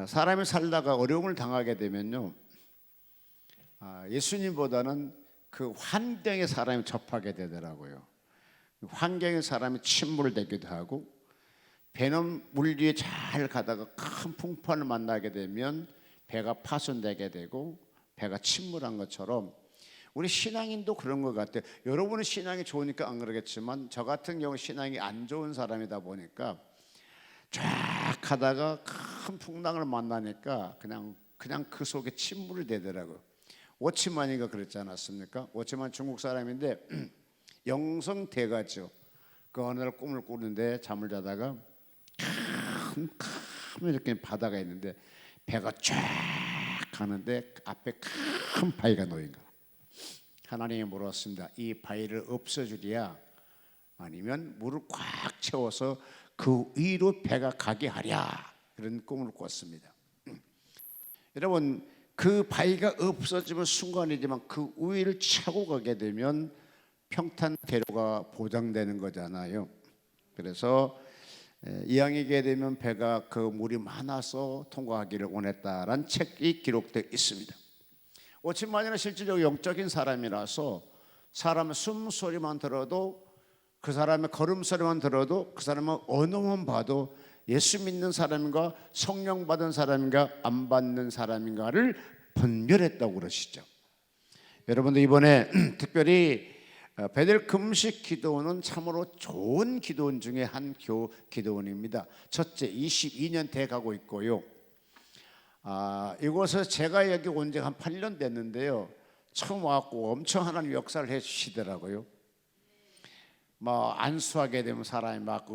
사람이 살다가 어려움을 당하게 되면요, 예수님보다는 그 환경에 사람이 접하게 되더라고요. 환경에 사람이 침몰을 되기도 하고, 배는 물 위에 잘 가다가 큰 풍파를 만나게 되면 배가 파손되게 되고 배가 침몰한 것처럼 우리 신앙인도 그런 것 같아요. 여러분은 신앙이 좋으니까 안 그러겠지만 저 같은 경우 신앙이 안 좋은 사람이다 보니까 쫙 가다가 큰 풍랑을 만나니까 그냥 그 속에 침몰이 되더라고요. 워치만이가 그랬지 않았습니까? 워치만 중국 사람인데 영성대가죠. 그 어느 날 꿈을 꾸는데 잠을 자다가 큰 이렇게 바다가 있는데 배가 쫙 가는데 앞에 큰 바위가 놓인 거야. 하나님이 물었습니다. 이 바위를 없애주랴 아니면 물을 꽉 채워서 그 위로 배가 가게 하랴. 그런 꿈을 꿨습니다. 여러분, 그 바위가 없어지면 순간이지만 그 위를 차고 가게 되면 평탄 대로가 보장되는 거잖아요. 그래서 이왕이게 되면 배가 그 물이 많아서 통과하기를 원했다라는 책이 기록되어 있습니다. 오친만이는 실질적으로 영적인 사람이라서 사람의 숨소리만 들어도, 그 사람의 걸음소리만 들어도, 그 사람의 언어만 봐도 예수 믿는 사람인가 성령 받은 사람인가 안 받는 사람인가를 분별했다고 그러시죠. 여러분들 이번에 특별히 베델 금식 기도원은 참으로 좋은 기도원 중에 한 기도원입니다. 첫째, 22년 돼 가고 있고요. 이곳에 제가 여기 온 지 한 8년 됐는데요. 처음 와갖고 엄청 하나님 역사를 해주시더라고요. 안수하게 되면 사람이 막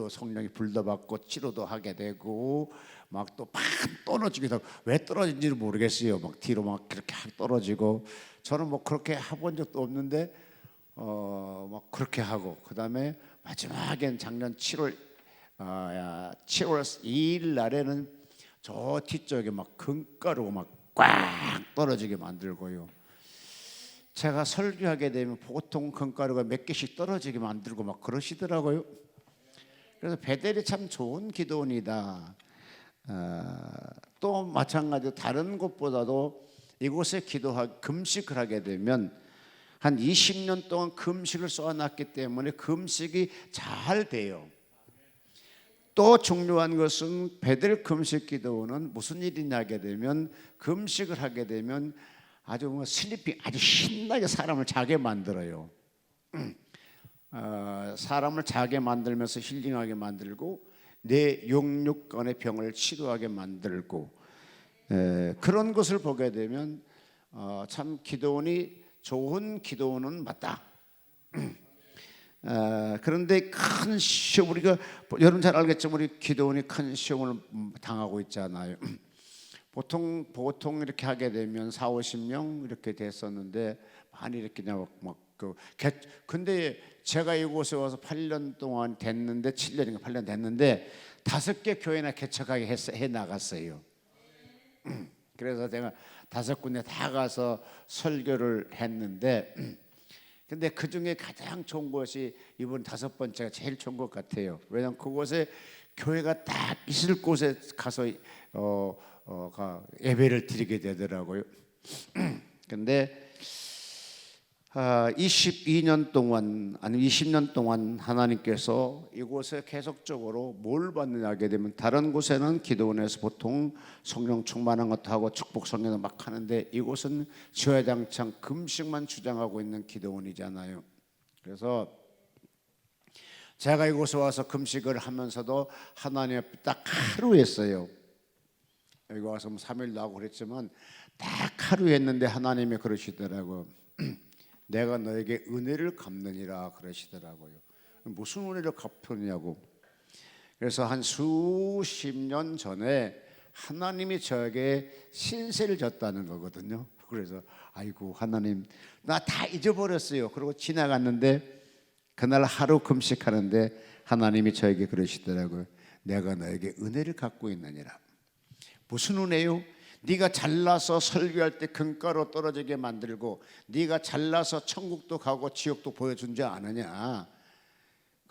성령이 불도 받고 치료도 하게 되고 막 또 팍 떨어지기도 하고, 왜 떨어진지를 모르겠어요. 막 뒤로 막 그렇게 떨어지고, 저는 뭐 그렇게 해본 적도 없는데 막 그렇게 하고, 그 다음에 마지막엔 작년 7월 2일 날에는 저 뒤쪽에 막 금가루가 막 꽉 떨어지게 만들고요. 제가 설교하게 되면 보통 금가루가 몇 개씩 떨어지게 만들고 막 그러시더라고요. 그래서 베델이 참 좋은 기도원이다. 또 마찬가지로 다른 곳보다도 이곳에 금식을 하게 되면 한 20년 동안 금식을 써놨기 때문에 금식이 잘 돼요. 또 중요한 것은 베델 금식 기도원은 무슨 일이냐 하게 되면, 금식을 하게 되면 아주 슬리핑, 아주 신나게 사람을 자게 만들어요. 사람을 자게 만들면서 힐링하게 만들고 내 영육간의 병을 치료하게 만들고, 그런 것을 보게 되면 참 기도원이 좋은 기도원은 맞다. 그런데 큰 시험, 우리가 여러분 잘 알겠지만 우리 기도원이 큰 시험을 당하고 있잖아요. 보통 이렇게 하게 되면 4, 50명 이렇게 됐었는데 많이 이렇게 근데 제가 이곳에 와서 8년 동안 됐는데, 7년인가 8년 됐는데 5개 교회나 개척하게 해 나갔어요. 그래서 제가 5군데 다 가서 설교를 했는데, 근데 그 중에 가장 좋은 것이 이번 5번째가 제일 좋은 것 같아요. 왜냐하면 그곳에 교회가 딱 있을 곳에 가서 예배를 드리게 되더라고요. 근데 22년 동안 아니 20년 동안 하나님께서 이곳에 계속적으로 뭘 받느냐 하게 되면, 다른 곳에는 기도원에서 보통 성령 충만한 것도 하고 축복 성령도 막 하는데 이곳은 주야장창 금식만 주장하고 있는 기도원이잖아요. 그래서 제가 이곳에 와서 금식을 하면서도 하나님 앞에 딱 하루 했어요. 여기 와서 3일도 하고 그랬지만 딱 하루 했는데 하나님이 그러시더라고요. 내가 너에게 은혜를 갚느니라 그러시더라고요. 무슨 은혜를 갚느냐고. 그래서 한 수십 년 전에 하나님이 저에게 신세를 졌다는 거거든요. 그래서 아이고 하나님, 나 다 잊어버렸어요. 그리고 지나갔는데 그날 하루 금식하는데 하나님이 저에게 그러시더라고요. 내가 너에게 은혜를 갖고 있느니라. 무슨 은혜요? 네가 잘나서 설교할 때 금가루 떨어지게 만들고, 네가 잘나서 천국도 가고 지옥도 보여준 줄 아느냐?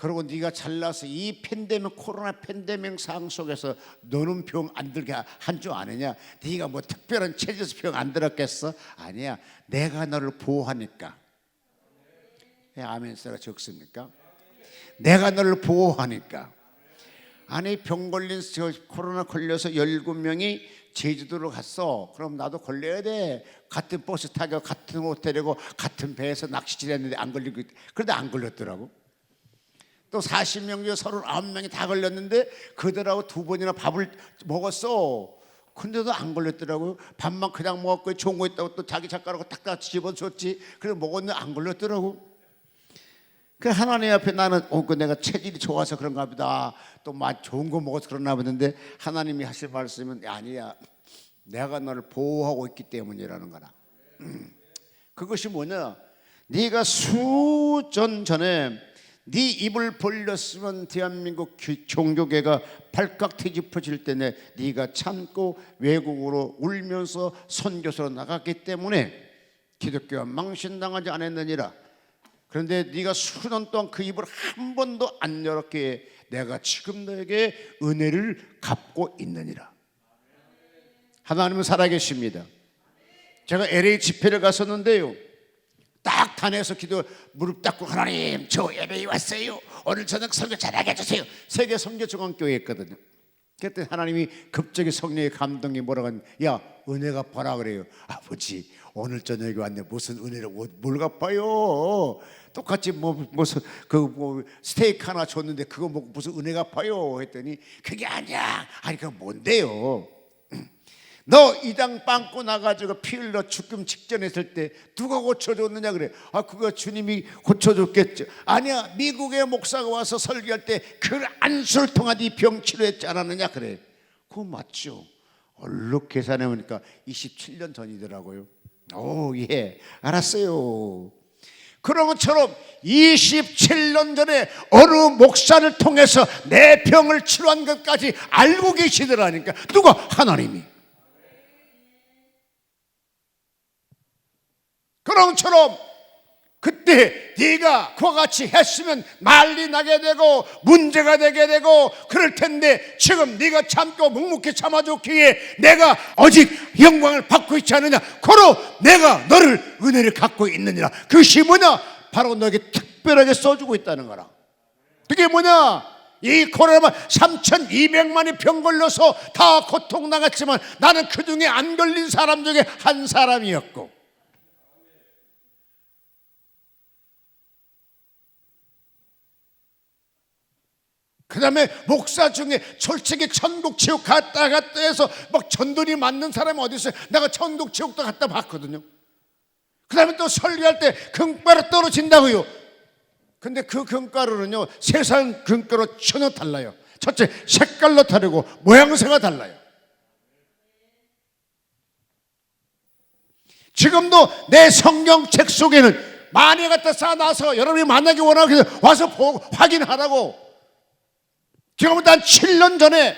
그리고 네가 잘나서 이 팬데믹, 코로나 팬데믹 상황 속에서 너는 병 안 들게 한 줄 아느냐? 네가 뭐 특별한 체질에서 병 안 들었겠어? 아니야, 내가 너를 보호하니까. 아멘 소리가 적습니까? 내가 너를 보호하니까. 아니 병 걸린 코로나 걸려서 17명이 제주도로 갔어. 그럼 나도 걸려야 돼. 같은 버스 타고 같은 호텔이고 같은 배에서 낚시질 했는데 안 걸리고, 그런데 안 걸렸더라고. 또 40명 중 39명이 다 걸렸는데 그들하고 2번이나 밥을 먹었어. 근데도 안 걸렸더라고요. 밥만 그냥 먹었고 좋은 거 있다고 또 자기 젓가락으로 탁탁 집어줬지. 그래서 먹었는데 안 걸렸더라고. 그 하나님 앞에 나는 그 내가 체질이 좋아서 그런가 보다, 또 맛 좋은 거 먹어서 그러나 보는데 하나님이 하실 말씀은 아니야, 내가 너를 보호하고 있기 때문이라는 거라. 그것이 뭐냐? 네가 수전 전에 네 입을 벌렸으면 대한민국 종교계가 발칵 뒤집어질 때에 네가 참고 외국으로 울면서 선교사로 나갔기 때문에 기독교가 망신당하지 않았느니라. 그런데 네가 수년 동안 그 입을 한 번도 안 열었기에 내가 지금 너에게 은혜를 갚고 있느니라. 하나님은 살아계십니다. 제가 LA 집회를 갔었는데요, 딱 단에서 기도 무릎 닦고 하나님 저 LA 왔어요. 오늘 저녁 설교 잘하게 해주세요. 세계 선교중앙교회에 있거든요. 그때 하나님이 급격히 성령의 감동이 뭐라고 하면, 야 은혜가 갚아라 그래요. 아버지 오늘 저녁에 왔네, 무슨 은혜를 뭘 갚아요? 똑같이 무슨 스테이크 하나 줬는데 그거 먹고 무슨 은혜 갚아요? 했더니 그게 아니야. 아니 그거 뭔데요? 너 이당 빵꾸 나가지고 피 흘러 죽음 직전에 있을 때 누가 고쳐줬느냐 그래. 아 그거 주님이 고쳐줬겠죠. 아니야, 미국의 목사가 와서 설교할 때 그 안수를 통한 이 병 치료했지 않았느냐 그래. 그거 맞죠. 얼른 계산해 보니까 27년 전이더라고요. 오 예 알았어요. 그런 것처럼 27년 전에 어느 목사를 통해서 내 병을 치료한 것까지 알고 계시더라니까. 누가? 하나님이. 그런 것처럼 그때 네가 그와 같이 했으면 난리 나게 되고 문제가 되게 되고 그럴 텐데, 지금 네가 참고 묵묵히 참아줬기에 내가 오직 영광을 받고 있지 않느냐. 고로 내가 너를 은혜를 갖고 있느니라. 그것이 뭐냐? 바로 너에게 특별하게 써주고 있다는 거라. 그게 뭐냐? 이 코로나만 3,200만이 병 걸려서 다 고통당했지만 나는 그 중에 안 걸린 사람 중에 한 사람이었고, 그 다음에 목사 중에 솔직히 천국 지옥 갔다 해서 막 전도리 맞는 사람이 어디 있어요? 내가 천국 지옥도 갔다 봤거든요. 그 다음에 또 설교할 때 금가루 떨어진다고요. 근데 그 금가루는요 세상 금가루 전혀 달라요. 첫째 색깔로 다르고 모양새가 달라요. 지금도 내 성경책 속에는 많이 갖다 쌓아놔서 여러분이 만나기 원하면 와서 보고 확인하라고. 지금은 단 7년 전에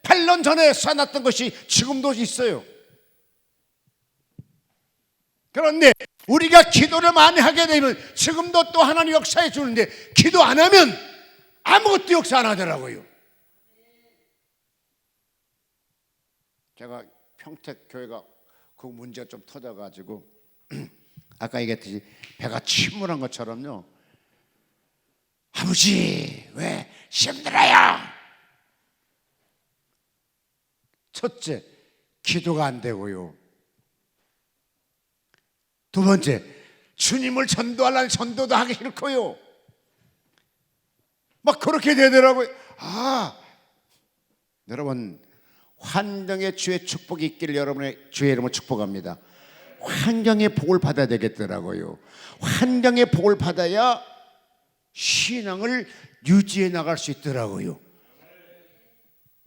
8년 전에 쌓아놨던 것이 지금도 있어요. 그런데 우리가 기도를 많이 하게 되면 지금도 또 하나님 역사해 주는데, 기도 안 하면 아무것도 역사 안 하더라고요. 제가 평택교회가 그 문제가 좀 터져가지고 아까 얘기했듯이 배가 침몰한 것처럼요, 아버지 왜 힘들어요? 첫째 기도가 안 되고요. 두 번째 주님을 전도하려는 전도도 하기 싫고요. 막 그렇게 되더라고요. 여러분 환경의 주의 축복이 있기를 여러분의 주의 이름으로 축복합니다. 환경의 복을 받아야 되겠더라고요. 환경의 복을 받아야 신앙을 유지해 나갈 수 있더라고요.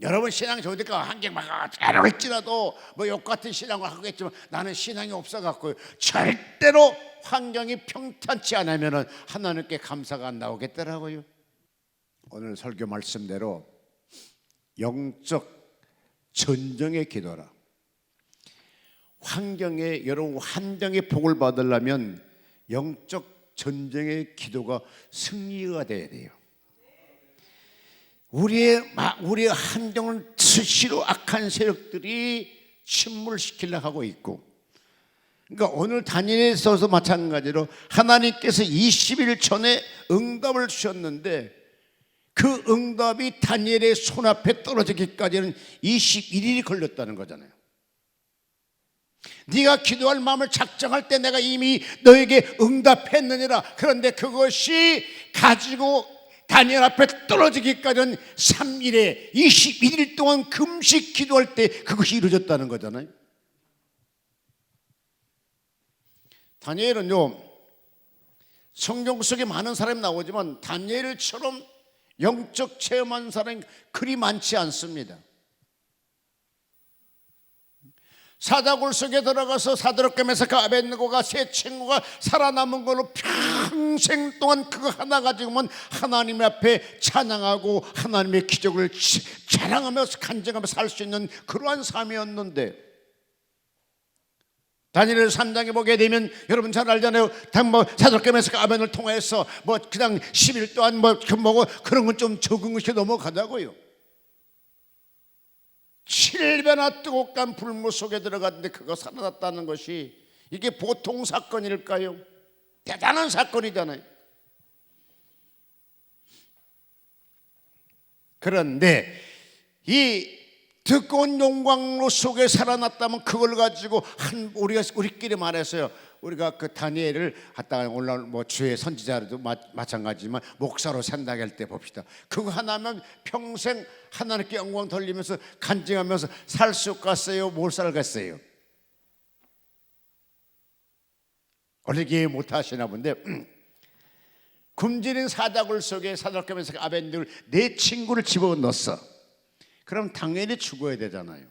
여러분 신앙이 좋으니까 환경 막 할지라도 뭐 욕같은 신앙을 하겠지만 나는 신앙이 없어갖고 절대로 환경이 평탄치 않으면 하나님께 감사가 안 나오겠더라고요. 오늘 설교 말씀대로 영적 전쟁의 기도라. 여러분 환경의 복을 받으려면 영적 전쟁의 기도가 승리가 돼야 돼요. 우리의 한정을 수시로 악한 세력들이 침몰시키려고 하고 있고, 그러니까 오늘 다니엘에 있어서 마찬가지로 하나님께서 20일 전에 응답을 주셨는데 그 응답이 다니엘의 손앞에 떨어지기까지는 21일이 걸렸다는 거잖아요. 네가 기도할 마음을 작정할 때 내가 이미 너에게 응답했느니라. 그런데 그것이 가지고 다니엘 앞에 떨어지기까지는 3일에 21일 동안 금식 기도할 때 그것이 이루어졌다는 거잖아요. 다니엘은요, 성경 속에 많은 사람이 나오지만 다니엘처럼 영적 체험한 사람이 그리 많지 않습니다. 사자굴 속에 들어가서 사드락과 메삭과 아벳느고가 세 친구가 살아남은 걸로 평생 동안 그거 하나 가지고만 하나님 앞에 찬양하고 하나님의 기적을 자랑하면서 간증하면서 살 수 있는 그러한 삶이었는데, 다니엘 3장에 보게 되면 여러분 잘 알잖아요. 사드락과 메삭과 아벳을 통해서 그냥 10일 동안 그런 건 좀 적은 것이 넘어가자고요. 7배나 뜨겁게 불무 속에 들어갔는데 그거 살아났다는 것이 이게 보통 사건일까요? 대단한 사건이잖아요. 그런데 이 두꺼운 용광로 속에 살아났다면 그걸 가지고 우리끼리 말해서요, 우리가 그 다니엘을 갖다가 오늘 주의 선지자로도 마찬가지지만 목사로 산다고 할 때 봅시다. 그거 하나면 평생 하나님께 영광 돌리면서 간증하면서 살 수 있겠어요? 못 살겠어요? 어리게 못하시나 본데 굶주린 사자굴 속에 사드락과 메삭과 아벳느고를 내 친구를 집어넣었어. 그럼 당연히 죽어야 되잖아요.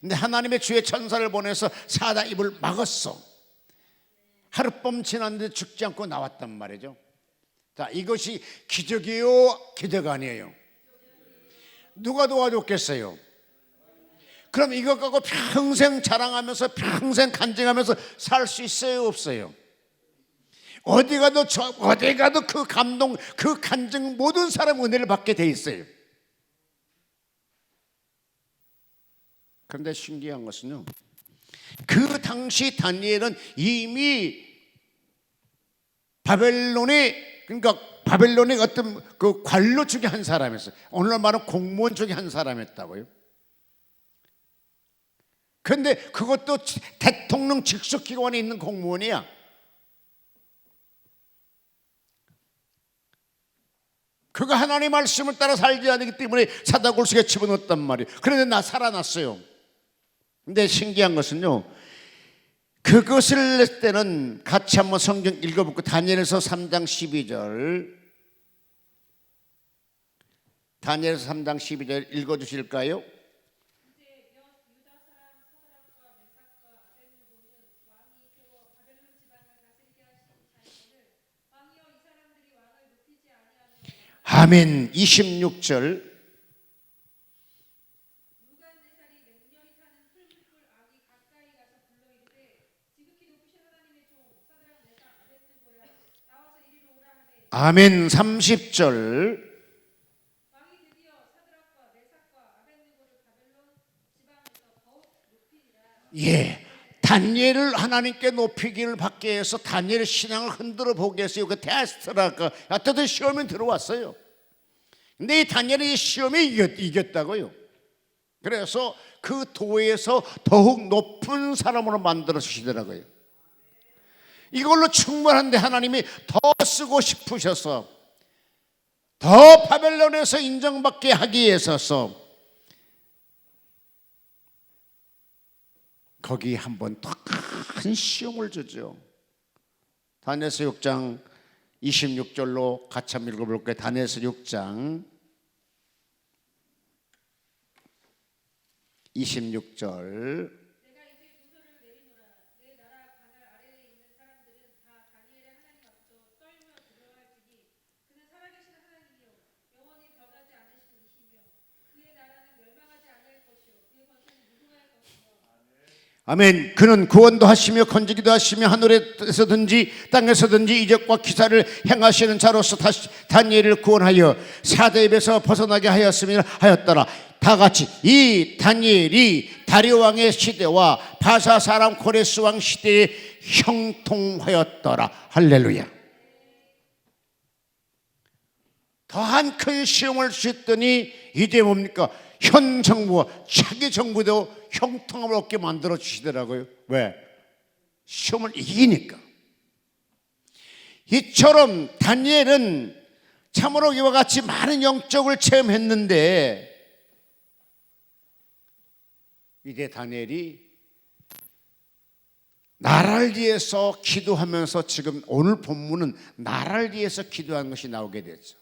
근데 하나님의 주의 천사를 보내서 사자 입을 막았어. 하룻밤 지났는데 죽지 않고 나왔단 말이죠. 자, 이것이 기적이에요? 기적 아니에요? 누가 도와줬겠어요? 그럼 이것 갖고 평생 자랑하면서 평생 간증하면서 살 수 있어요? 없어요? 어디 가도 그 감동, 그 간증 모든 사람 은혜를 받게 돼 있어요. 그런데 신기한 것은요, 그 당시 다니엘은 이미 바벨론의 어떤 그 관료 중에 한 사람이었어요. 오늘날 말하면 공무원 중에 한 사람이었다고요. 그런데 그것도 대통령 직속 기관에 있는 공무원이야. 그가 하나님의 말씀을 따라 살지 않기 때문에 사자굴 속에 집어넣었단 말이에요. 그런데 나 살아났어요. 근데 신기한 것은요, 그것을 낼 때는 같이 한번 성경 읽어볼게요. 다니엘서 3장 12절, 다니엘서 3장 12절 읽어주실까요? 아멘. 26절, 아멘. 30절, 예, 다니엘을 하나님께 높이기를 받기 위해서 다니엘의 신앙을 흔들어 보기 위해서 그 테스트라가 어떤 시험이 들어왔어요. 근데 이 다니엘이 시험에 이겼다고요. 그래서 그 도에서 더욱 높은 사람으로 만들어 주시더라고요. 이걸로 충분한데 하나님이 더 쓰고 싶으셔서 더 바벨론에서 인정받게 하기 위해서 거기 한번 더 큰 시험을 주죠. 다니엘서 6장 26절로 같이 한번 읽어볼게요. 다니엘서 6장 26절, 아멘. 그는 구원도 하시며 건지기도 하시며 하늘에서든지 땅에서든지 이적과 기사를 행하시는 자로서 다니엘을 구원하여 사대 입에서 벗어나게 하였더라. 다 같이 이 다니엘이 다리오 왕의 시대와 바사 사람 고레스 왕 시대에 형통하였더라. 할렐루야. 더한 큰 시험을 주셨더니 이제 뭡니까? 현 정부와 차기 정부도 형통함을 얻게 만들어 주시더라고요. 왜? 시험을 이기니까. 이처럼 다니엘은 참으로 이와 같이 많은 영적을 체험했는데 이제 다니엘이 나라를 위해서 기도하면서, 지금 오늘 본문은 나라를 위해서 기도하는 것이 나오게 되죠.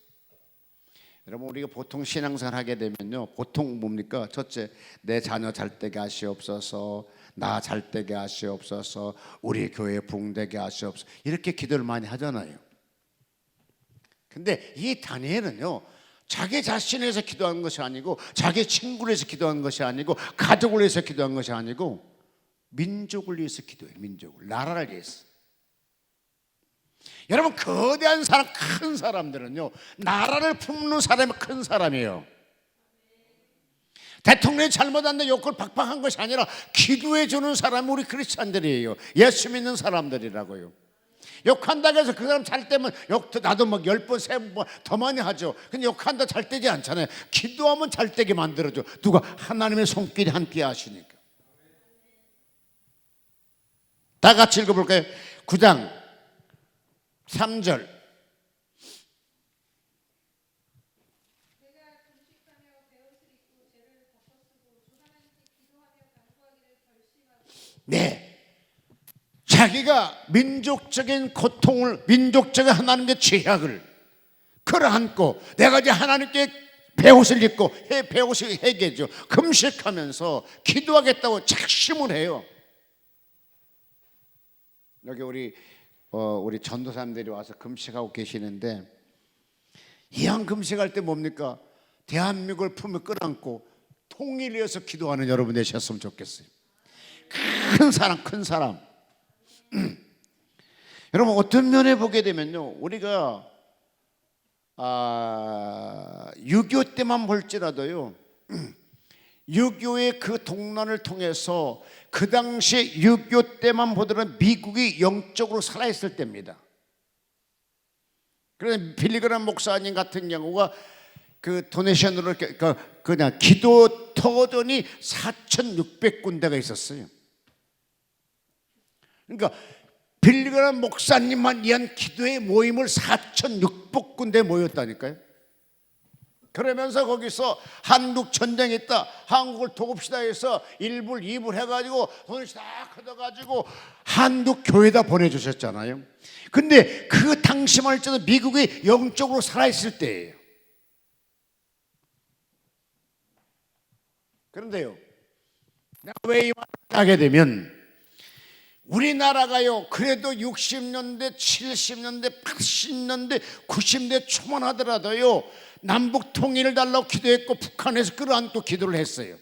여러분, 우리가 보통 신앙생활 하게 되면요, 보통 뭡니까? 첫째, 내 자녀 잘 되게 하시옵소서, 나 잘 되게 하시옵소서, 우리 교회 부흥되게 하시옵소서, 이렇게 기도를 많이 하잖아요. 근데 이 다니엘은요, 자기 자신을 위해서 기도하는 것이 아니고, 자기 친구를 위해서 기도하는 것이 아니고, 가족을 위해서 기도하는 것이 아니고, 민족을 위해서 기도해요. 민족을, 나라를 위해서. 여러분, 거대한 사람, 큰 사람들은요, 나라를 품는 사람이 큰 사람이에요. 대통령이 잘못한데 욕을 박박한 것이 아니라 기도해 주는 사람이 우리 크리스찬들이에요. 예수 믿는 사람들이라고요. 욕한다고 해서 그 사람 잘 때면 욕도 나도 막 10번, 3번 더 많이 하죠. 근데 욕한다 잘 되지 않잖아요. 기도하면 잘 되게 만들어줘. 누가? 하나님의 손길이 함께 하시니까. 다 같이 읽어볼까요? 9장 3절. 네, 자기가 민족적인 고통을, 민족적인 하나님의 죄악을 끌어안고, 내가 이제 하나님께 배옷을 입고, 배옷을 해계죠, 금식하면서 기도하겠다고 작심을 해요. 여기 우리 전도사님들이 와서 금식하고 계시는데, 이왕 금식할 때 뭡니까? 대한민국을 품에 끌어안고 통일을 위해서 기도하는 여러분 되셨으면 좋겠어요. 큰 사람, 큰 사람. 여러분, 어떤 면에 보게 되면요, 우리가 6.25 때만 볼지라도요, 6.25의 그 동란을 통해서 그 당시에 6.25 때만 보더라도 미국이 영적으로 살아있을 때입니다. 그래서 빌리그람 목사님 같은 경우가 그 도네이션으로 그냥 기도 터전이 4,600군데가 있었어요. 그러니까 빌리그람 목사님만 위한 기도의 모임을 4,600군데 모였다니까요. 그러면서 거기서 한국 전쟁이 있다, 한국을 도웁시다 해서 1불 2불 해가지고 돈을 다 걷어가지고 한국 교회에다 보내주셨잖아요. 근데 그 당시만 해도 미국이 영적으로 살아있을 때예요. 그런데요, 내가 왜 이 말을 하게 되면, 우리나라가요, 그래도 60년대, 70년대, 80년대, 90년대 초만 하더라도요, 남북 통일을 달라고 기도했고 북한에서 끌어안고 기도를 했어요.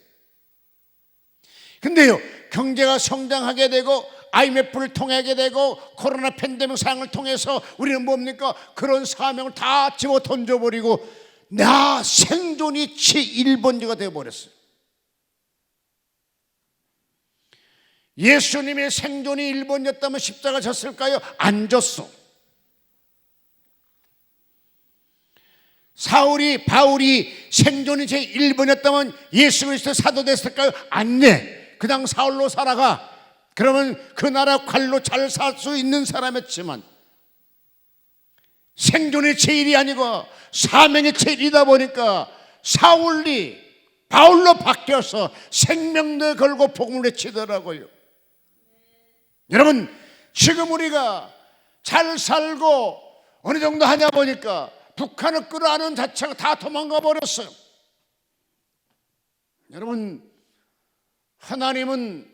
근데요, 경제가 성장하게 되고 IMF를 통하게 되고 코로나 팬데믹 상황을 통해서 우리는 뭡니까? 그런 사명을 다 집어 던져버리고 나 생존이 제1번지가 되어버렸어요. 예수님의 생존이 1번이었다면 십자가 졌을까요? 안 졌어. 바울이 생존이 제1번이었다면 예수 그리스도 사도 됐을까요? 안 돼. 그냥 사울로 살아가. 그러면 그 나라 관로 잘 살 수 있는 사람이었지만 생존이 제1이 아니고 사명이 제1이다 보니까 사울이 바울로 바뀌어서 생명도 걸고 복음을 외치더라고요. 여러분, 지금 우리가 잘 살고 어느 정도 하냐 보니까 북한을 끌어안은 자체가 다 도망가 버렸어요. 여러분, 하나님은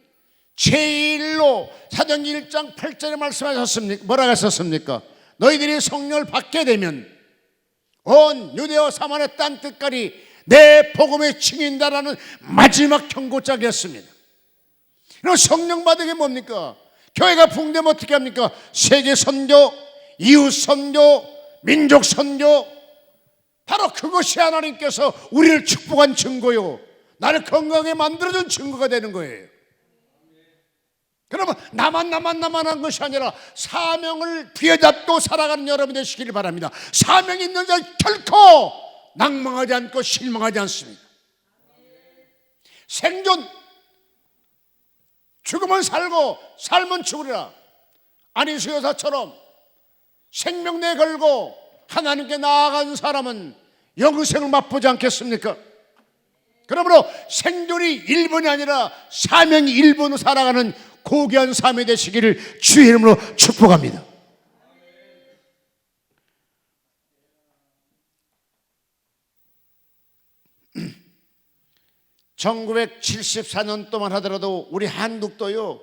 제1로 사도행전 1장 8절에 말씀하셨습니까? 뭐라고 하셨습니까? 너희들이 성령을 받게 되면 온 유대와 사마리아 땅 끝까지 내 복음의 증인다라는 마지막 경고장이었습니다. 이런 성령 받은 게 뭡니까? 교회가 붕대면 어떻게 합니까? 세계 선교, 이웃 선교, 민족 선교. 바로 그것이 하나님께서 우리를 축복한 증거요, 나를 건강하게 만들어준 증거가 되는 거예요. 그러면 나만 한 것이 아니라 사명을 부여잡고 살아가는 여러분 되시기를 바랍니다. 사명이 있는 자 결코 낭망하지 않고 실망하지 않습니다. 생존, 죽으면 살고 살면 죽으리라. 안희수 여사처럼 생명내 걸고 하나님께 나아간 사람은 영생을 맛보지 않겠습니까? 그러므로 생존이 1번이 아니라 사명이 1번으로 살아가는 고귀한 삶이 되시기를 주의 이름으로 축복합니다. (1974년) 동안 하더라도 우리 한국도요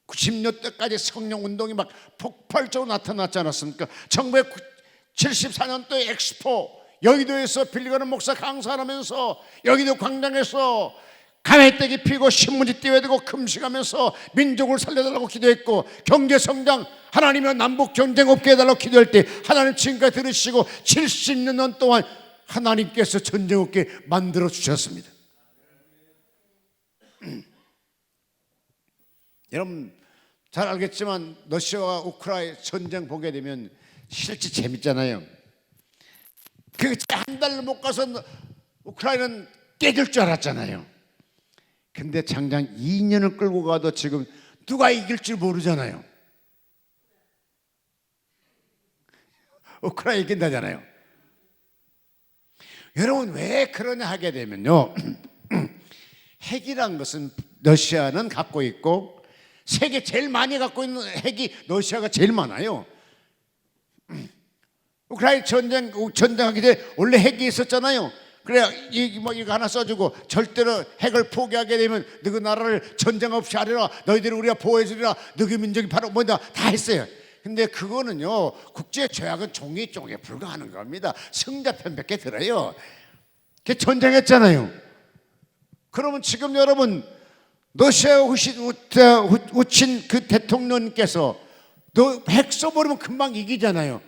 90년대까지 성령운동이 막 폭발적으로 나타났지 않았습니까? 1974년도에 엑스포 여의도에서 빌리거는 목사 강사하면서 여의도 광장에서 가래떼기 피고 신문지 띄워야 되고 금식하면서 민족을 살려달라고 기도했고, 경제성장 하나님의 남북 경쟁 없게 해달라고 기도할 때 하나님 지금까지 들으시고 70년 동안 하나님께서 전쟁 없게 만들어 주셨습니다. 여러분 잘 알겠지만 러시아와 우크라이나 전쟁 보게 되면 실제 재밌잖아요. 그 한 달 못 가서 우크라이나는 깨질 줄 알았잖아요. 근데 장장 2년을 끌고 가도 지금 누가 이길지 모르잖아요. 우크라이나 이긴다잖아요. 여러분 왜 그러냐 하게 되면요 핵이란 것은 러시아는 갖고 있고 세계 제일 많이 갖고 있는 핵이 러시아가 제일 많아요. 우크라이나 전쟁하기 전에 원래 핵이 있었잖아요. 그래 이거 하나 써주고 절대로 핵을 포기하게 되면 너희 나라를 전쟁 없이 하리라, 너희들을 우리가 보호해주리라, 너희 민족이 바로 뭐다 다 했어요. 근데 그거는요 국제 조약은 종이 쪽에 불과하는 겁니다. 승자 편밖에 들어요. 그 전쟁했잖아요. 그러면 지금 여러분 러시아 우친 그 대통령님께서 너 핵 써버리면 금방 이기잖아요.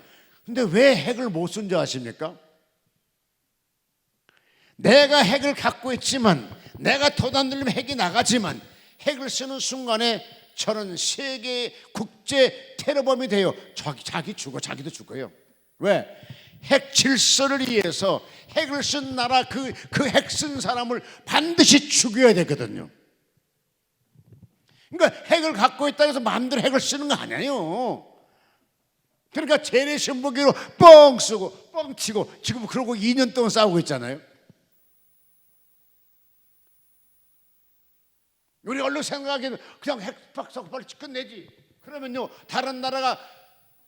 근데 왜 핵을 못 쓴 줄 아십니까? 내가 핵을 갖고 있지만, 내가 도단 들리면 핵이 나가지만 핵을 쓰는 순간에 저는 세계 국제 테러범이 돼요. 자기 죽어, 자기도 죽어요. 왜? 핵 질서를 위해서 핵을 쓴 나라 그 핵 쓴 사람을 반드시 죽여야 되거든요. 그러니까 핵을 갖고 있다고 해서 마음대로 핵을 쓰는 거 아니에요. 그러니까 재래식 무기로 뻥 쓰고 뻥 치고 지금 그러고 2년 동안 싸우고 있잖아요. 우리 얼른 생각하기에는 그냥 핵 박사고 빨리 끝내지. 그러면요 다른 나라가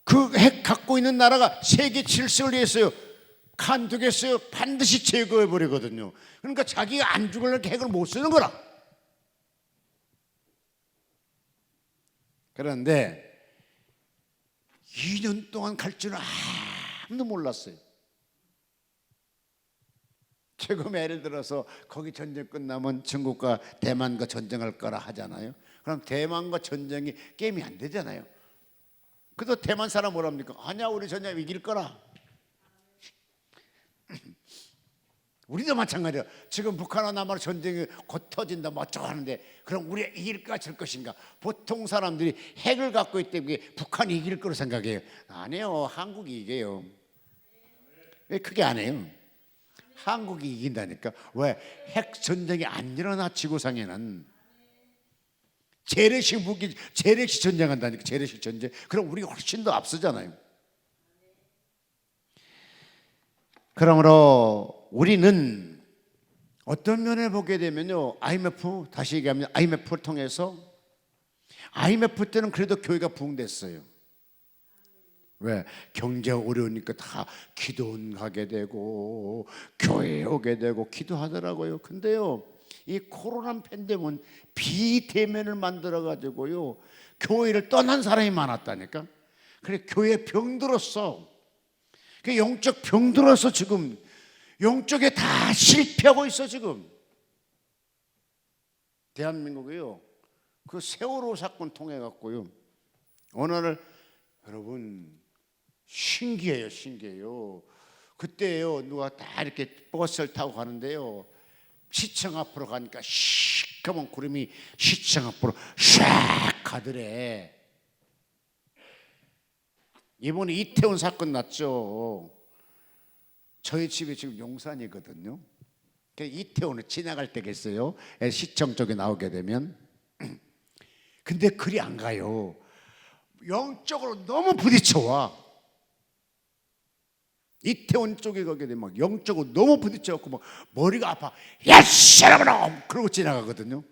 그 핵 갖고 있는 나라가 세계 질서를 위해서요 간두겠어요. 반드시 제거해 버리거든요. 그러니까 자기가 안 죽으려고 핵을 못 쓰는 거라. 그런데 2년 동안 갈 줄은 아무도 몰랐어요. 지금 예를 들어서 거기 전쟁 끝나면 중국과 대만과 전쟁할 거라 하잖아요. 그럼 대만과 전쟁이 게임이 안 되잖아요. 그래도 대만 사람 뭐랍니까? 아니야 우리 전쟁 이길 거라. 우리도 마찬가지야. 지금 북한과 남한의 전쟁이 곧 터진다 뭐 어쩌고 하는데 그럼 우리가 이길까 질 것인가? 보통 사람들이 핵을 갖고 있기 때문에 북한이 이길 거로 생각해요. 아니에요. 한국이 이겨요. 왜 크게 안 해요? 한국이 이긴다니까. 왜? 핵 전쟁이 안 일어나. 지구상에는 재래식 무기, 재래식 전쟁한다니까. 재래식 전쟁. 그럼 우리가 훨씬 더 앞서잖아요. 그러므로 우리는 어떤 면을 보게 되면요 IMF, 다시 얘기하면 IMF를 통해서, IMF 때는 그래도 교회가 부흥됐어요. 왜? 경제가 어려우니까 다 기도원 가게 되고 교회에 오게 되고 기도하더라고요. 근데요 이 코로나 팬데믹은 비대면을 만들어 가지고요 교회를 떠난 사람이 많았다니까. 그래 교회 병들었어. 그 영적 병들어서 지금 영적에 다 실패하고 있어. 지금 대한민국이요 그 세월호 사건 통해 갖고요. 어느 날 여러분 신기해요, 신기해요. 그때요 누가 다 이렇게 버스를 타고 가는데요. 시청 앞으로 가니까 시커먼 구름이 시청 앞으로 샥 가더래. 이번에 이태원 사건 났죠. 저희 집이 지금 용산이거든요. 이태원을 지나갈 때겠어요. 시청 쪽에 나오게 되면. 근데 그리 안 가요. 영적으로 너무 부딪혀와. 이태원 쪽에 가게 되면 막 영적으로 너무 부딪혀갖고 막 머리가 아파. 야, 씨라브로! 그러고 지나가거든요.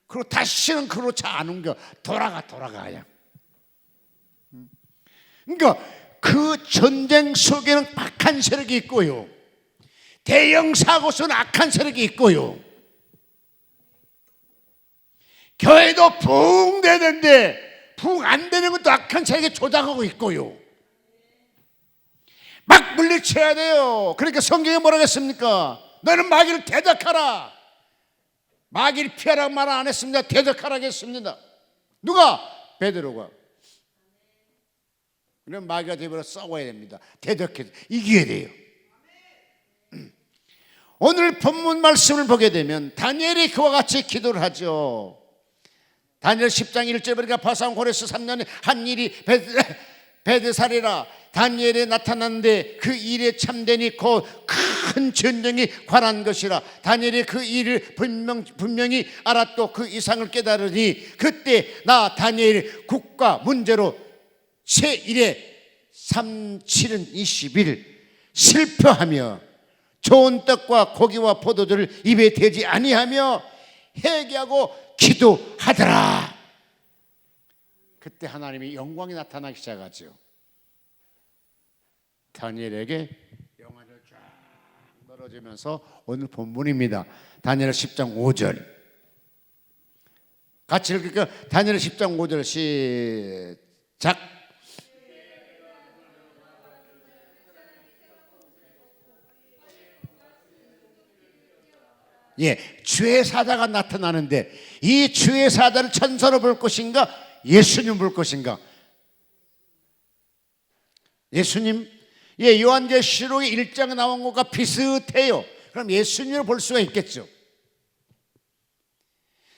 그리고 다시는 그로 차 안 옮겨. 돌아가 그냥. 그러니까 그 전쟁 속에는 악한 세력이 있고요. 대형 사고 속에는 악한 세력이 있고요. 교회도 붕 되는데 붕 안 되는 것도 악한 세력이 조작하고 있고요. 막 물리쳐야 돼요. 그러니까 성경에 뭐라고 했습니까? 너는 마귀를 대적하라. 마귀를 피하라고 말 안 했습니다. 대적하라고 했습니다. 누가? 베드로가. 그럼 마귀가 되버려 싸워야 됩니다. 대적해서 이겨야 돼요. 오늘 본문 말씀을 보게 되면 다니엘이 그와 같이 기도를 하죠. 다니엘 10장 1절에 보니까 바산 고레스 3년에 한 일이 베드살이라 다니엘에 나타났는데 그 일에 참되니 곧 큰 전쟁이 관한 것이라. 다니엘이 그 일을 분명히 알았고 그 이상을 깨달으니 그때 나 다니엘이 국가 문제로 제1에 37은 20일 슬퍼하며 좋은 떡과 고기와 포도주를 입에 대지 아니하며 회개하고 기도하더라. 그때 하나님이 영광이 나타나기 시작하죠. 다니엘에게 영안을 쫙 떨어지면서 오늘 본문입니다. 다니엘 10장 5절 같이 읽을까요? 다니엘 10장 5절 시작. 예, 주의 사자가 나타나는데 이 주의 사자를 천사로 볼 것인가 예수님 볼 것인가? 예수님, 예, 요한계시록의 1장에 나온 것과 비슷해요. 그럼 예수님을 볼 수가 있겠죠.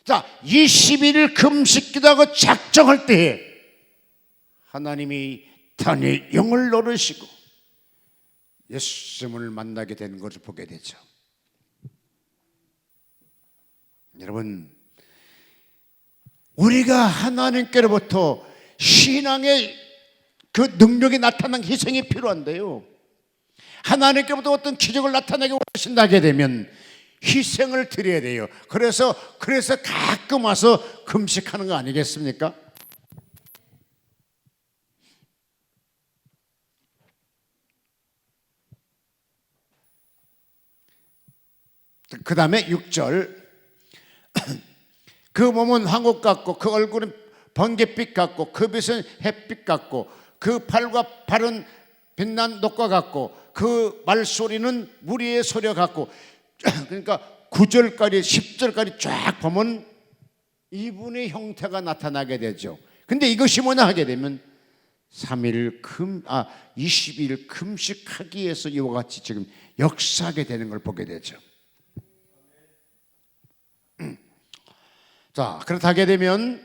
자, 21일 금식 기도하고 작정할 때에 하나님이 다니엘 영을 노르시고 예수님을 만나게 되는 것을 보게 되죠. 여러분, 우리가 하나님께로부터 신앙의 그 능력이 나타난 희생이 필요한데요. 하나님께로부터 어떤 기적을 나타내게 원하신다게 되면 희생을 드려야 돼요. 그래서 가끔 와서 금식하는 거 아니겠습니까? 그 다음에 6절 그 몸은 황옥 같고 그 얼굴은 번갯빛 같고 그 빛은 햇빛 같고 그 팔과 발은 빛난 녹과 같고 그 말소리는 무리의 소리 같고 그러니까 9절까지 10절까지 쫙 보면 이분의 형태가 나타나게 되죠. 근데 이것이 뭐냐 하게 되면 20일 금식하기 위해서 이와 같이 지금 역사하게 되는 걸 보게 되죠. 자, 그렇다게 되면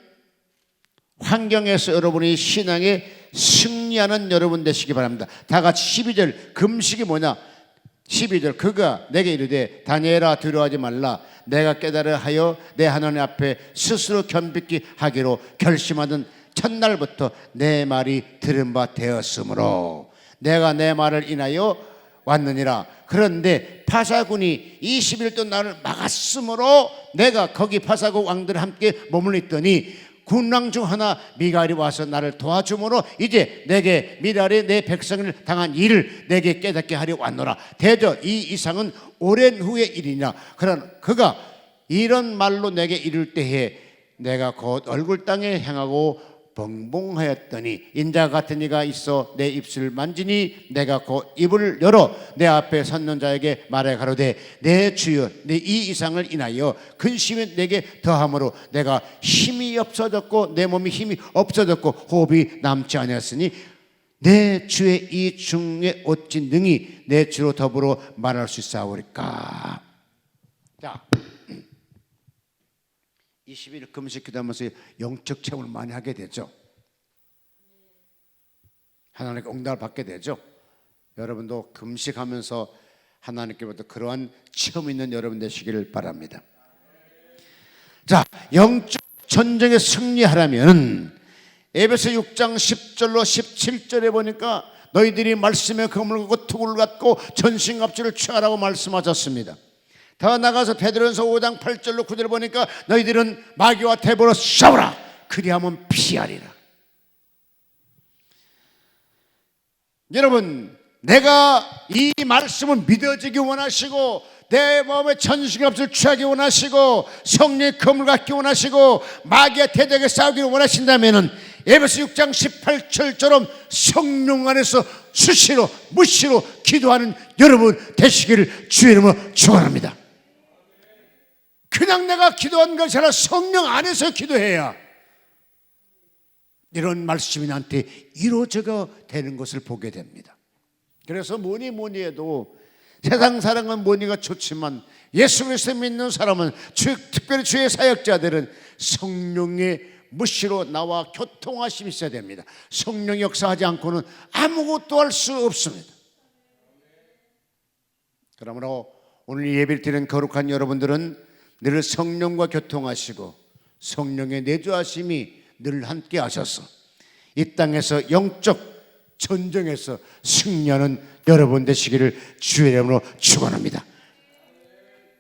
환경에서 여러분이 신앙에 승리하는 여러분 되시기 바랍니다. 다 같이 12절 금식이 뭐냐? 12절 그가 내게 이르되 다니엘아 두려워하지 말라. 내가 깨달아 하여 내 하나님 앞에 스스로 겸비히 하기로 결심하던 첫날부터 내 말이 들은 바 되었으므로 내가 내 말을 인하여 왔느니라. 그런데 파사군이 20일 동안 나를 막았으므로 내가 거기 파사국 왕들과 함께 머물러 있더니 군왕 중 하나 미갈이 와서 나를 도와주므로 이제 내게 미갈이 내 백성을 당한 일을 내게 깨닫게 하려 왔노라. 대저 이 이상은 오랜 후의 일이냐. 그러나 그가 이런 말로 내게 이를 때에 내가 곧 얼굴 땅에 향하고 벙벙하였더니 인자 같은 이가 있어 내 입술을 만지니 내가 그 입을 열어 내 앞에 섰는 자에게 말해 가로되 내 주여 내 이 이상을 인하여 근심이 내게 더함으로 내가 힘이 없어졌고 내 몸이 힘이 없어졌고 호흡이 남지 아니하였으니 내 주의 이 중에 어찌 능히 내 주로 더불어 말할 수 있사오리까. 자, 20일 금식 기도하면서 영적 체험을 많이 하게 되죠. 하나님께 응답을 받게 되죠. 여러분도 금식하면서 하나님께부터 그러한 체험 있는 여러분 되시기를 바랍니다. 자, 영적 전쟁에 승리하려면 에베소 6장 10절로 17절에 보니까 너희들이 말씀에 검을 갖고 투구를 갖고 전신갑주를 취하라고 말씀하셨습니다. 더 나가서 베드로전서 5장 8절로 9절을 보니까 너희들은 마귀와 대보로 싸우라 그리하면 피하리라. 여러분, 내가 이 말씀을 믿어지기 원하시고 내 마음에 전신갑주를 취하기 원하시고 성령의 검을 갖기 원하시고 마귀와 대적에 싸우기를 원하신다면 에베소 6장 18절처럼 성령 안에서 수시로 무시로 기도하는 여러분 되시기를 주의 이름으로 축원합니다. 그냥 내가 기도한 것이 아니라 성령 안에서 기도해야 이런 말씀이 나한테 이루어져가 되는 것을 보게 됩니다. 그래서 뭐니 해도 세상 사랑은 뭐니가 좋지만 예수 그리스도 믿는 사람은 특별히 주의 사역자들은 성령의 무시로 나와 교통하심이 있어야 됩니다. 성령 역사하지 않고는 아무것도 할 수 없습니다. 그러므로 오늘 예배를 드리는 거룩한 여러분들은 늘 성령과 교통하시고 성령의 내주하심이 늘 함께 하셔서 이 땅에서 영적 전쟁에서 승리하는 여러분 되시기를 주의 이름으로 축원합니다.